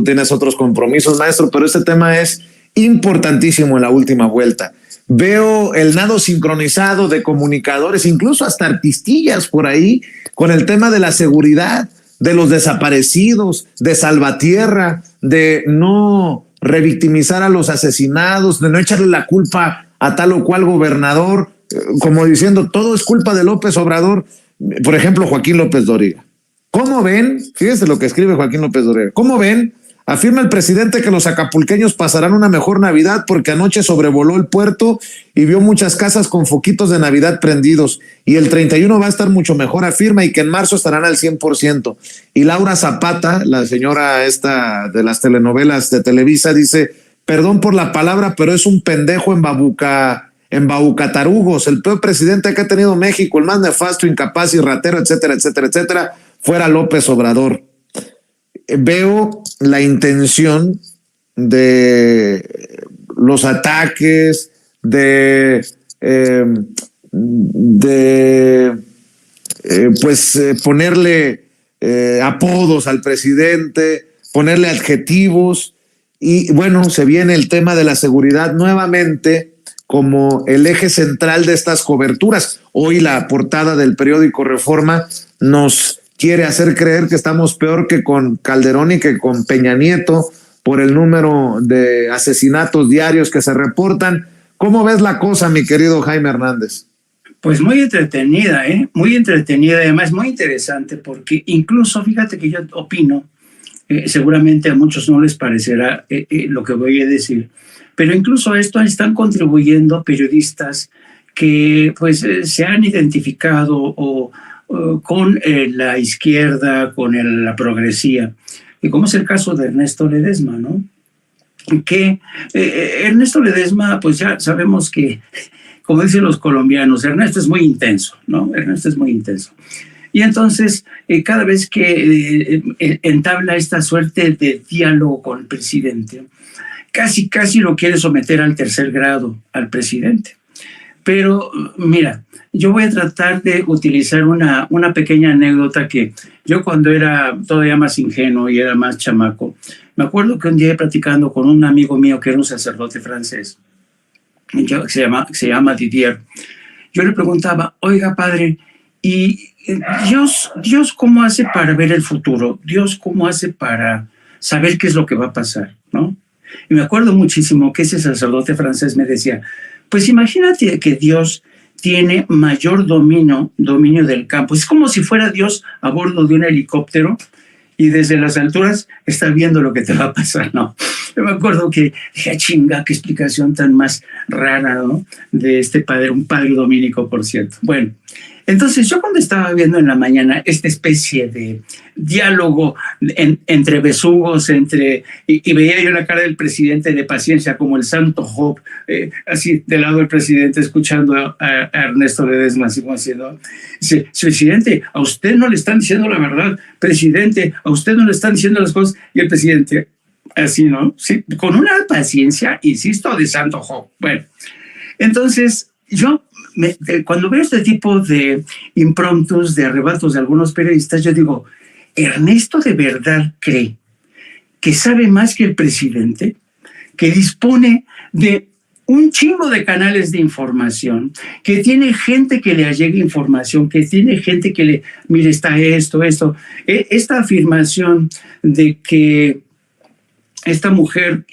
tienes otros compromisos, maestro, pero este tema es importantísimo en la última vuelta. Veo el nado sincronizado de comunicadores, incluso hasta artistillas por ahí, con el tema de la seguridad, de los desaparecidos, de Salvatierra, de no revictimizar a los asesinados, de no echarle la culpa a tal o cual gobernador, como diciendo, todo es culpa de López Obrador. Por ejemplo, Joaquín López Dóriga. ¿Cómo ven? Fíjense lo que escribe Joaquín López Dóriga. ¿Cómo ven? Afirma el presidente que los acapulqueños pasarán una mejor Navidad porque anoche sobrevoló el puerto y vio muchas casas con foquitos de Navidad prendidos. Y el 31 va a estar mucho mejor, afirma, y que en marzo estarán al 100%. Y Laura Zapata, la señora esta de las telenovelas de Televisa, dice, perdón por la palabra, pero es un pendejo en Baucatarugos, el peor presidente que ha tenido México, el más nefasto, incapaz y ratero, etcétera, etcétera, etcétera, fuera López Obrador. Veo la intención de los ataques, ponerle apodos al presidente, ponerle adjetivos, y bueno, se viene el tema de la seguridad nuevamente como el eje central de estas coberturas. Hoy la portada del periódico Reforma nos quiere hacer creer que estamos peor que con Calderón y que con Peña Nieto por el número de asesinatos diarios que se reportan. ¿Cómo ves la cosa, mi querido Jaime Hernández? Pues muy entretenida, muy entretenida, además muy interesante, porque incluso, fíjate que yo opino, seguramente a muchos no les parecerá lo que voy a decir, pero incluso a esto están contribuyendo periodistas que pues se han identificado con la izquierda, con la progresía, y como es el caso de Ernesto Ledesma, ¿no? Que Ernesto Ledesma, pues ya sabemos que, como dicen los colombianos, Ernesto es muy intenso, ¿no? Ernesto es muy intenso. Y entonces, cada vez que entabla esta suerte de diálogo con el presidente, casi lo quiere someter al tercer grado al presidente. Pero mira, yo voy a tratar de utilizar una pequeña anécdota que yo, cuando era todavía más ingenuo y era más chamaco, me acuerdo que un día, platicando con un amigo mío que era un sacerdote francés, que se llama Didier, yo le preguntaba, oiga, padre, ¿y Dios cómo hace para ver el futuro? ¿Dios cómo hace para saber qué es lo que va a pasar? ¿No? Y me acuerdo muchísimo que ese sacerdote francés me decía, pues imagínate que Dios tiene mayor dominio del campo. Es como si fuera Dios a bordo de un helicóptero y desde las alturas está viendo lo que te va a pasar, ¿no? Yo me acuerdo que dije, chinga, qué explicación tan más rara, ¿no? De este padre, un padre dominico, por cierto. Bueno, entonces yo, cuando estaba viendo en la mañana esta especie de diálogo entre besugos, y veía yo la cara del presidente de paciencia, como el santo Job, así del lado del presidente, escuchando a Ernesto Ledesma, así como diciendo, dice, presidente, a usted no le están diciendo la verdad, presidente, a usted no le están diciendo las cosas, y el presidente, así, ¿no? Sí, con una paciencia, insisto, de santo Job. Bueno, entonces yo, cuando veo este tipo de impromptus, de arrebatos de algunos periodistas, yo digo, ¿Ernesto de verdad cree que sabe más que el presidente, que dispone de un chingo de canales de información, que tiene gente que le allegue información, que tiene gente que le, mire, está esto? Esta afirmación de que esta mujer,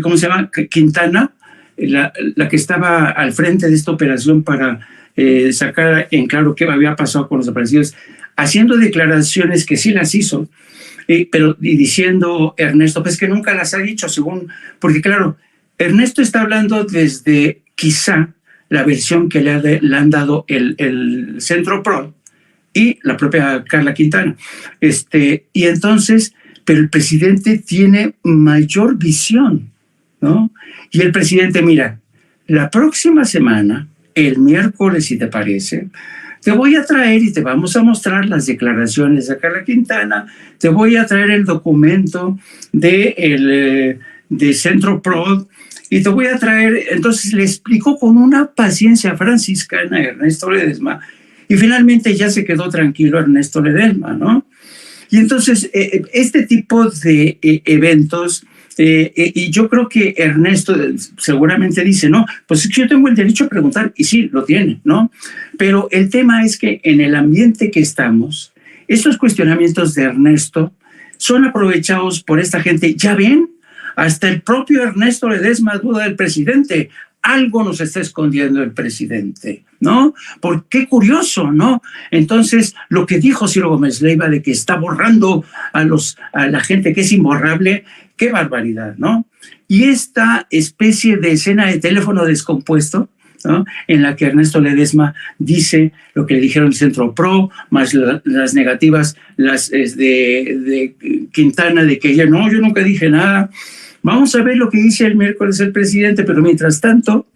¿cómo se llama? Quintana, la que estaba al frente de esta operación para sacar en claro qué había pasado con los desaparecidos, haciendo declaraciones que sí las hizo, pero diciendo Ernesto, pues que nunca las ha dicho, porque claro, Ernesto está hablando desde quizá la versión que le han dado el Centro PRO y la propia Carla Quintana. Y entonces, pero el presidente tiene mayor visión, ¿no? Y el presidente, mira, la próxima semana, el miércoles, si te parece, te voy a traer y te vamos a mostrar las declaraciones de Carla Quintana, te voy a traer el documento de Centro PRO y te voy a traer. Entonces le explicó con una paciencia franciscana a Ernesto Ledesma, y finalmente ya se quedó tranquilo Ernesto Ledesma, ¿no? Y entonces, este tipo de eventos, y yo creo que Ernesto seguramente dice, no, pues es que yo tengo el derecho a preguntar, y sí, lo tiene, ¿no? Pero el tema es que en el ambiente que estamos, estos cuestionamientos de Ernesto son aprovechados por esta gente. Ya ven, hasta el propio Ernesto Ledesma duda del presidente. Algo nos está escondiendo el presidente, ¿no? ¿Por qué curioso, no? Entonces, lo que dijo Ciro Gómez Leiva de que está borrando a la gente que es imborrable, qué barbaridad, ¿no? Y esta especie de escena de teléfono descompuesto, ¿no? En la que Ernesto Ledesma dice lo que le dijeron el Centro Pro, más las negativas, las de Quintana, de que ella, no, yo nunca dije nada. Vamos a ver lo que dice el miércoles el presidente, pero mientras tanto,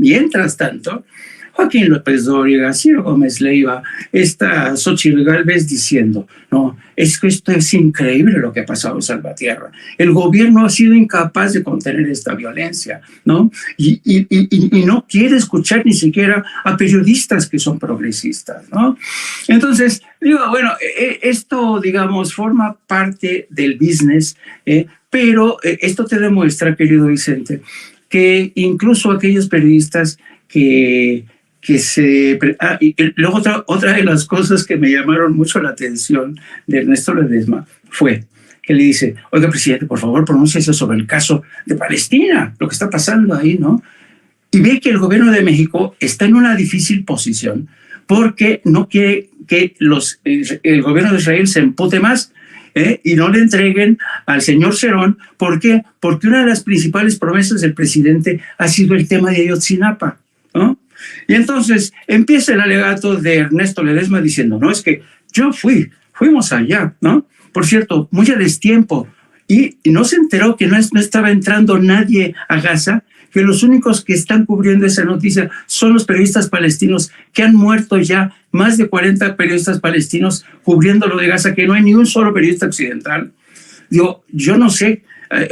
Joaquín López Dóriga, Ciro Gómez Leiva, está Xochitl Gálvez diciendo, no, es que esto es increíble lo que ha pasado en Salvatierra. El gobierno ha sido incapaz de contener esta violencia, ¿no? Y no quiere escuchar ni siquiera a periodistas que son progresistas, ¿no? Entonces, digo, bueno, esto, digamos, forma parte del business, pero esto te demuestra, querido Vicente, que incluso aquellos periodistas que se... y luego otra de las cosas que me llamaron mucho la atención de Ernesto Ledesma fue que le dice, oiga, presidente, por favor, pronúnciese sobre el caso de Palestina, lo que está pasando ahí, ¿no? Y ve que el gobierno de México está en una difícil posición porque no quiere que el gobierno de Israel se empute más, y no le entreguen al señor Cerón. ¿Por qué? Porque una de las principales promesas del presidente ha sido el tema de Ayotzinapa, ¿no? Y entonces empieza el alegato de Ernesto Ledesma diciendo, no, es que fuimos allá, ¿no? Por cierto, muy a destiempo, y no se enteró que no estaba entrando nadie a Gaza, que los únicos que están cubriendo esa noticia son los periodistas palestinos, que han muerto ya más de 40 periodistas palestinos cubriendo lo de Gaza, que no hay ni un solo periodista occidental. Digo, yo no sé,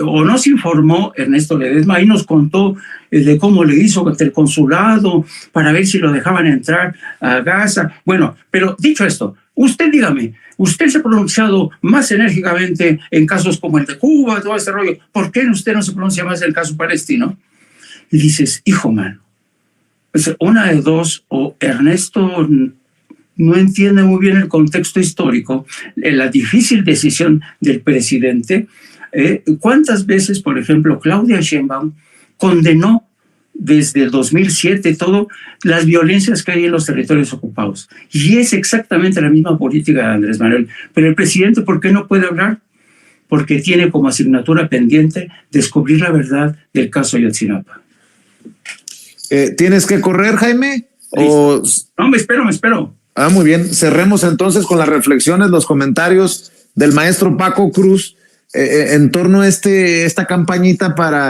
o nos informó Ernesto Ledesma, ahí nos contó de cómo le hizo ante el consulado para ver si lo dejaban entrar a Gaza. Bueno, pero dicho esto, usted dígame, usted se ha pronunciado más enérgicamente en casos como el de Cuba, todo este rollo. ¿Por qué usted no se pronuncia más en el caso palestino? Y dices, hijo mano, pues una de dos, o Ernesto no entiende muy bien el contexto histórico, la difícil decisión del presidente. ¿Cuántas veces, por ejemplo, Claudia Sheinbaum condenó desde el 2007 todo las violencias que hay en los territorios ocupados? Y es exactamente la misma política de Andrés Manuel. Pero el presidente, ¿por qué no puede hablar? Porque tiene como asignatura pendiente descubrir la verdad del caso Ayotzinapa. ¿Tienes que correr, Jaime? ¿O... No, me espero. Ah, muy bien. Cerremos entonces con las reflexiones, los comentarios del maestro Paco Cruz en torno a esta campañita para